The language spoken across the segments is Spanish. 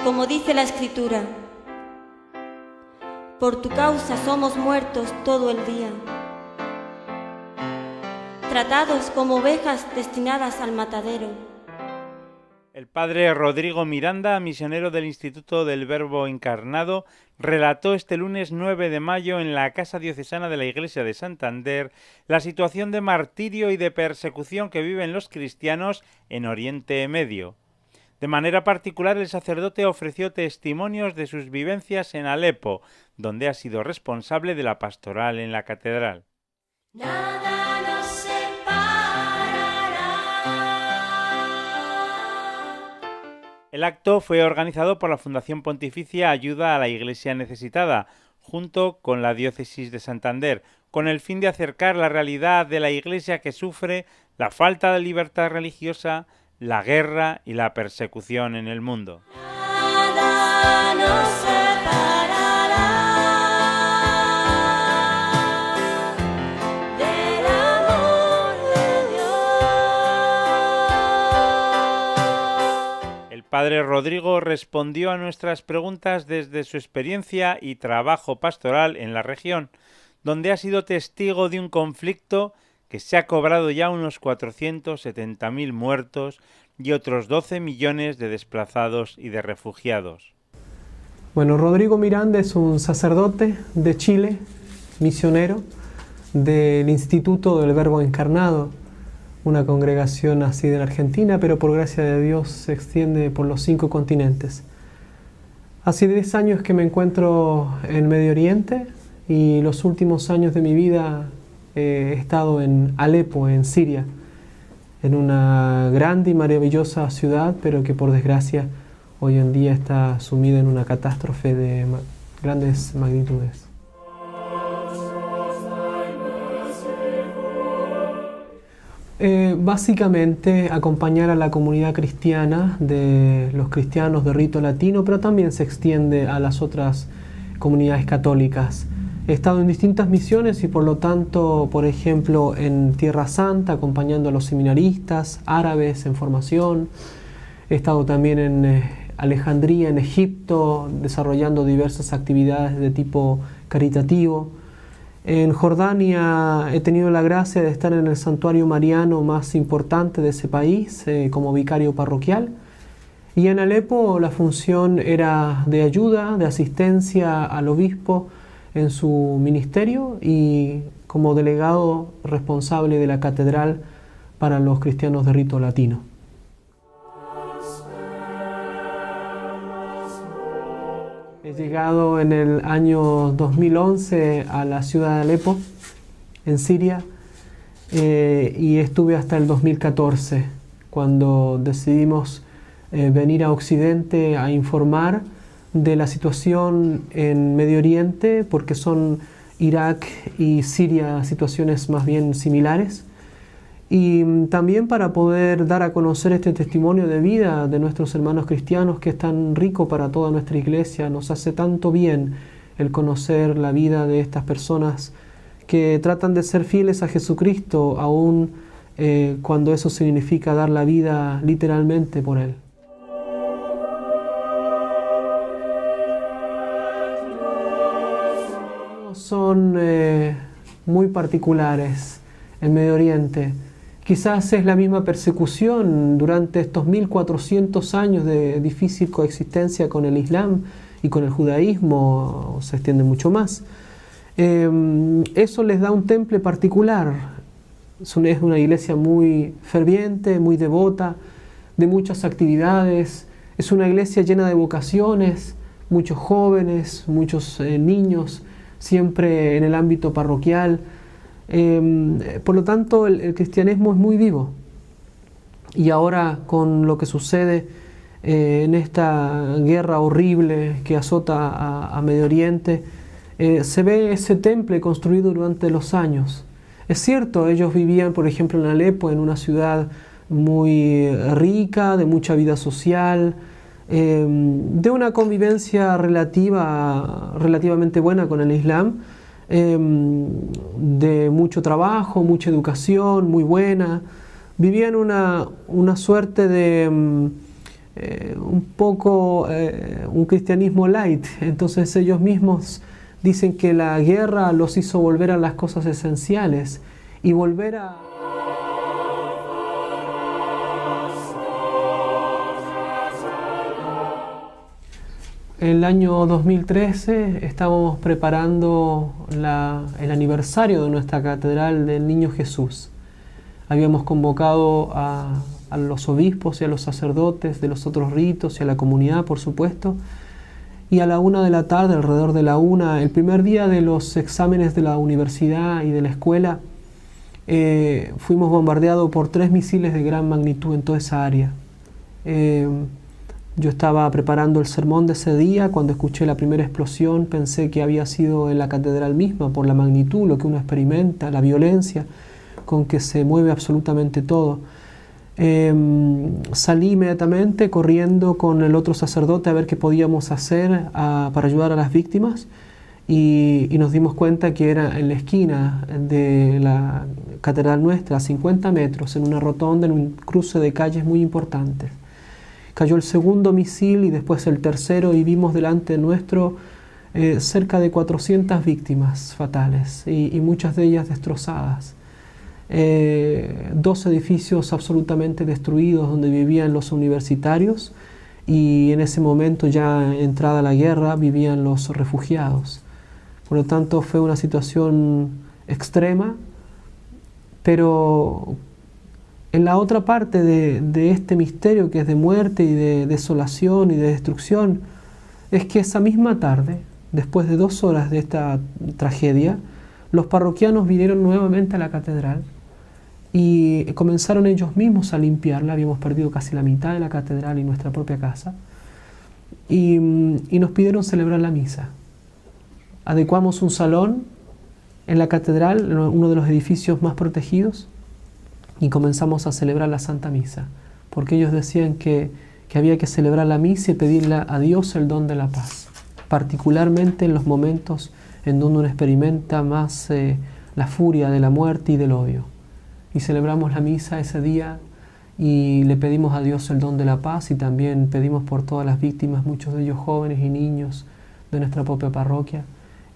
como dice la Escritura. Por tu causa somos muertos todo el día, tratados como ovejas destinadas al matadero. El padre Rodrigo Miranda, misionero del Instituto del Verbo Encarnado, relató este lunes 9 de mayo en la Casa Diocesana de la Iglesia de Santander la situación de martirio y de persecución que viven los cristianos en Oriente Medio. De manera particular, el sacerdote ofreció testimonios de sus vivencias en Alepo, donde ha sido responsable de la pastoral en la catedral. Nada nos separará. El acto fue organizado por la Fundación Pontificia Ayuda a la Iglesia Necesitada, junto con la Diócesis de Santander, con el fin de acercar la realidad de la Iglesia que sufre la falta de libertad religiosa, la guerra y la persecución en el mundo. Nada nos separará del amor de Dios. El padre Rodrigo respondió a nuestras preguntas desde su experiencia y trabajo pastoral en la región, donde ha sido testigo de un conflicto que se ha cobrado ya unos 470.000 muertos y otros 12 millones de desplazados y de refugiados. Bueno, Rodrigo Miranda es un sacerdote de Chile, misionero del Instituto del Verbo Encarnado, una congregación así de la Argentina, pero por gracia de Dios se extiende por los 5 continentes. Hace 10 años que me encuentro en Medio Oriente y los últimos años de mi vida he estado en Alepo, en Siria, en una grande y maravillosa ciudad, pero que por desgracia hoy en día está sumida en una catástrofe de grandes magnitudes. Básicamente acompañar a la comunidad cristiana de los cristianos de rito latino, pero también se extiende a las otras comunidades católicas. He estado en distintas misiones y por lo tanto, por ejemplo, en Tierra Santa, acompañando a los seminaristas árabes en formación. He estado también en Alejandría, en Egipto, desarrollando diversas actividades de tipo caritativo. En Jordania he tenido la gracia de estar en el santuario mariano más importante de ese país, como vicario parroquial. Y en Alepo la función era de ayuda, de asistencia al obispo en su ministerio y como delegado responsable de la catedral para los cristianos de rito latino. He llegado en el año 2011 a la ciudad de Alepo, en Siria, y estuve hasta el 2014, cuando decidimos venir a Occidente a informar de la situación en Medio Oriente, porque son Irak y Siria situaciones más bien similares, y también para poder dar a conocer este testimonio de vida de nuestros hermanos cristianos, que es tan rico para toda nuestra iglesia. Nos hace tanto bien el conocer la vida de estas personas que tratan de ser fieles a Jesucristo, aun cuando eso significa dar la vida literalmente por Él. Son muy particulares en Medio Oriente. Quizás es la misma persecución durante estos 1400 años de difícil coexistencia con el Islam y con el judaísmo, se extiende mucho más. Eso les da un temple particular. Es una iglesia muy ferviente, muy devota, de muchas actividades. Es una iglesia llena de vocaciones, muchos jóvenes, muchos niños, siempre en el ámbito parroquial. Por lo tanto, el cristianismo es muy vivo. Y ahora, con lo que sucede en esta guerra horrible que azota a Medio Oriente, se ve ese temple construido durante los años. Es cierto, ellos vivían, por ejemplo, en Alepo, en una ciudad muy rica, de mucha vida social, de una convivencia relativamente buena con el Islam, de mucho trabajo, mucha educación muy buena. Vivían una suerte de un poco un cristianismo light. Entonces ellos mismos dicen que la guerra los hizo volver a las cosas esenciales y volver a... El año 2013 estábamos preparando el aniversario de nuestra Catedral del Niño Jesús. Habíamos convocado a los obispos y a los sacerdotes de los otros ritos y a la comunidad, por supuesto. Y a la 1 de la tarde, alrededor de la 1, el primer día de los exámenes de la universidad y de la escuela, fuimos bombardeados por 3 misiles de gran magnitud en toda esa área. Yo estaba preparando el sermón de ese día. Cuando escuché la primera explosión pensé que había sido en la catedral misma por la magnitud, lo que uno experimenta, la violencia con que se mueve absolutamente todo. Salí inmediatamente corriendo con el otro sacerdote a ver qué podíamos hacer para ayudar a las víctimas y nos dimos cuenta que era en la esquina de la catedral nuestra, a 50 metros, en una rotonda, en un cruce de calles muy importantes. Cayó el segundo misil y después el tercero y vimos delante nuestro cerca de 400 víctimas fatales y muchas de ellas destrozadas. 2 edificios absolutamente destruidos donde vivían los universitarios y en ese momento, ya entrada la guerra, vivían los refugiados. Por lo tanto fue una situación extrema, pero en la otra parte de este misterio que es de muerte y de desolación y de destrucción, es que esa misma tarde, después de 2 horas de esta tragedia, los parroquianos vinieron nuevamente a la catedral y comenzaron ellos mismos a limpiarla. Habíamos perdido casi la mitad de la catedral y nuestra propia casa, y nos pidieron celebrar la misa. Adecuamos un salón en la catedral, en uno de los edificios más protegidos, y comenzamos a celebrar la Santa Misa, porque ellos decían que había que celebrar la misa y pedirle a Dios el don de la paz, particularmente en los momentos en donde uno experimenta más la furia de la muerte y del odio. Y celebramos la misa ese día y le pedimos a Dios el don de la paz, y también pedimos por todas las víctimas, muchos de ellos jóvenes y niños de nuestra propia parroquia,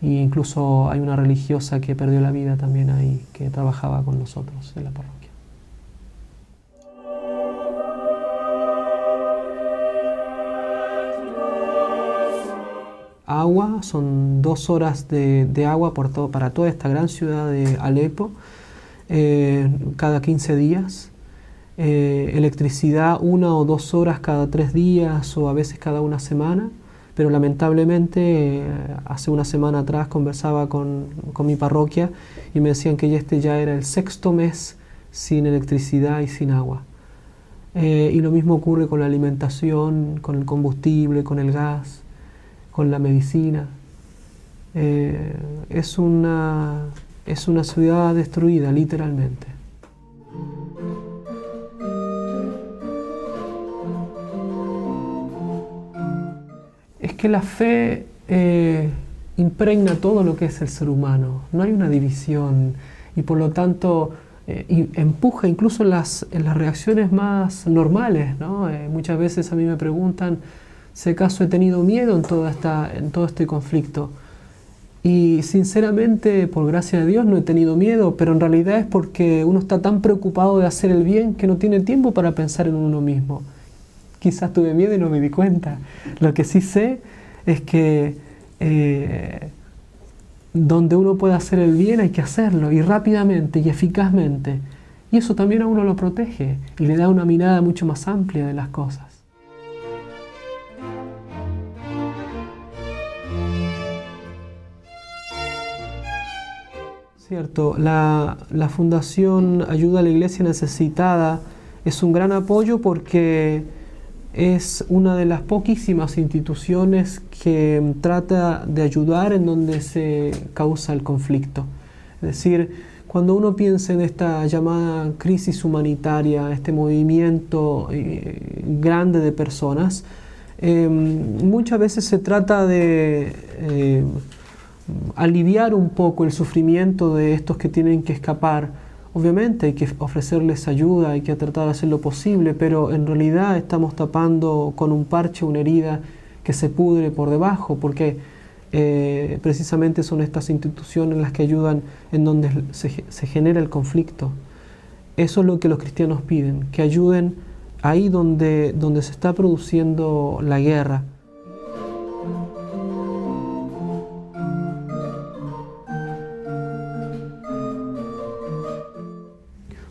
e incluso hay una religiosa que perdió la vida también ahí, que trabajaba con nosotros en la parroquia. Agua, son 2 horas de agua para toda esta gran ciudad de Alepo, cada 15 días. Electricidad 1 o 2 horas cada 3 días o a veces cada 1 semana, pero lamentablemente hace 1 semana atrás conversaba con mi parroquia y me decían que este ya era el 6º mes sin electricidad y sin agua. Y lo mismo ocurre con la alimentación, con el combustible, con el gas, con la medicina. Es una ciudad destruida, literalmente. Es que la fe impregna todo lo que es el ser humano. No hay una división y por lo tanto empuja incluso en las reacciones más normales, ¿no? Muchas veces a mí me preguntan si acaso he tenido miedo en todo este conflicto. Y sinceramente, por gracia de Dios, no he tenido miedo, pero en realidad es porque uno está tan preocupado de hacer el bien que no tiene tiempo para pensar en uno mismo. Quizás tuve miedo y no me di cuenta. Lo que sí sé es que donde uno puede hacer el bien hay que hacerlo, y rápidamente y eficazmente. Y eso también a uno lo protege y le da una mirada mucho más amplia de las cosas. Cierto, la Fundación Ayuda a la Iglesia Necesitada es un gran apoyo porque es una de las poquísimas instituciones que trata de ayudar en donde se causa el conflicto. Es decir, cuando uno piensa en esta llamada crisis humanitaria, este movimiento grande de personas, muchas veces se trata de aliviar un poco el sufrimiento de estos que tienen que escapar Obviamente hay que ofrecerles ayuda, hay que tratar de hacer lo posible, pero en realidad estamos tapando con un parche una herida que se pudre por debajo, porque precisamente son estas instituciones las que ayudan en donde se genera el conflicto. Eso es lo que los cristianos piden, que ayuden ahí donde se está produciendo la guerra.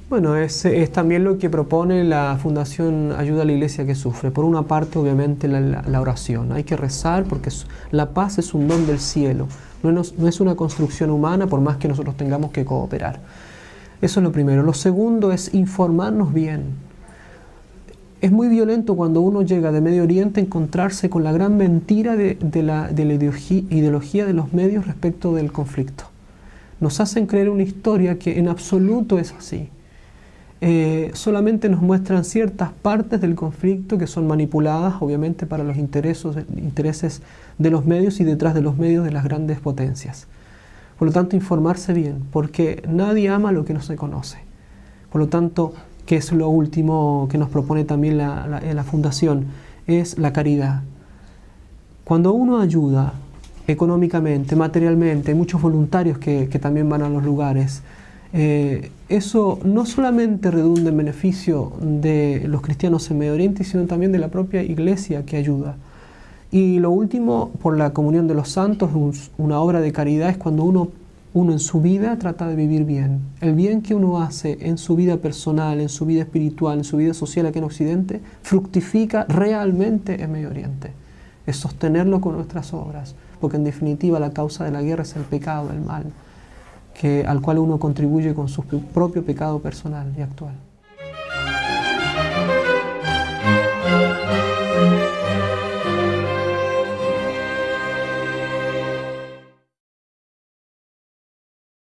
Bueno, es también lo que propone la Fundación Ayuda a la Iglesia que Sufre. Por una parte, obviamente, la oración. Hay que rezar porque la paz es un don del cielo. No es una construcción humana, por más que nosotros tengamos que cooperar. Eso es lo primero. Lo segundo es informarnos bien. Es muy violento cuando uno llega de Medio Oriente a encontrarse con la gran mentira de la ideología de los medios respecto del conflicto. Nos hacen creer una historia que en absoluto es así. Solamente nos muestran ciertas partes del conflicto que son manipuladas, obviamente, para los intereses de los medios y detrás de los medios de las grandes potencias. Por lo tanto, informarse bien, porque nadie ama lo que no se conoce. Por lo tanto, que es lo último que nos propone también la Fundación, es la caridad. Cuando uno ayuda económicamente, materialmente, hay muchos voluntarios que también van a los lugares, eso no solamente redunda en beneficio de los cristianos en Medio Oriente, sino también de la propia Iglesia que ayuda. Y lo último, por la comunión de los santos, una obra de caridad es cuando uno en su vida trata de vivir bien. El bien que uno hace en su vida personal, en su vida espiritual, en su vida social aquí en Occidente, fructifica realmente en Medio Oriente. Es sostenerlo con nuestras obras, porque en definitiva la causa de la guerra es el pecado, el mal, al cual uno contribuye con su propio pecado personal y actual.